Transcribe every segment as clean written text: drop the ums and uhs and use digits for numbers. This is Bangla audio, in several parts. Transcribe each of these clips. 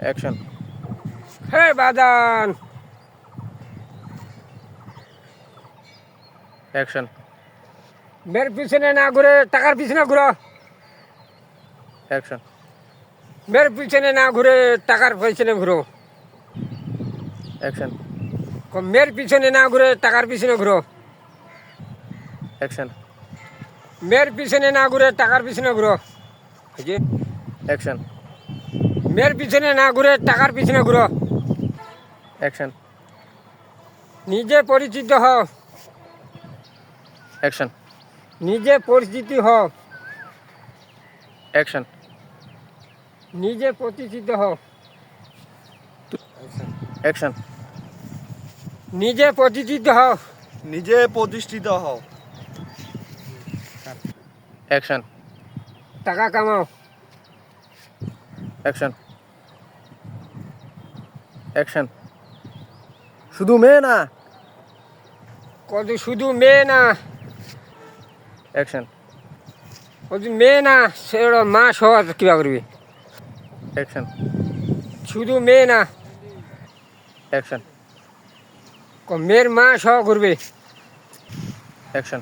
অ্যাকশন। হে বাজান, অ্যাকশন। মেয়ের পিছনে না ঘুরে টাকার পিছনে ঘুরো। অ্যাকশন। মেয়ের পিছনে না ঘুরে টাকার পিছনে ঘুরো। অ্যাকশন। মেয়ের পিছনে না ঘুরে টাকার পিছনে ঘুরো। অ্যাকশন। মেয়ের পিছনে না ঘুরে টাকার পিছনে ঘুরো। এই যে, অ্যাকশন। মেয়ের পিছনে না ঘুরে টাকার পিছনে ঘুরো। অ্যাকশন। নিজে পরিচিত হও। অ্যাকশন। নিজে পরিচিত হও। অ্যাকশন। নিজে প্রতিষ্ঠিত হও। অ্যাকশন। নিজে প্রতিষ্ঠিত হও। নিজে প্রতিষ্ঠিত হও। অ্যাকশন। টাকা কামাও। অ্যাকশন। অ্যাকশন। শুধু মেয়ে না। কত শুধু মেয়ে না, অ্যাকশন। কত মেয়ে না, সেটা মা সহ কিবা করবি। অ্যাকশন। শুধু মেয়ে না, অ্যাকশন। মেয়ের মা সহ ঘুরবে। অ্যাকশন।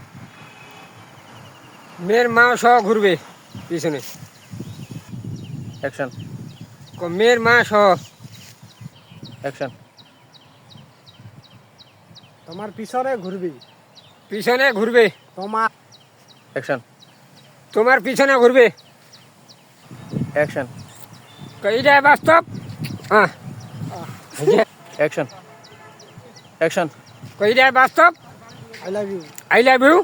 মেয়ের মা সহ ঘুরবে পিছনে। অ্যাকশন। মেয়ের মা সহ। অ্যাকশন। তোমার পিছনে ঘুরবি। পিছনে ঘুরবে। তোমার অ্যাকশন। তোমার পিছনে ঘুরবে। অ্যাকশন। এইটাই বাস্তব। হ্যাঁ, অ্যাকশন। অ্যাকশন। এইটাই বাস্তব। I love you. I love you.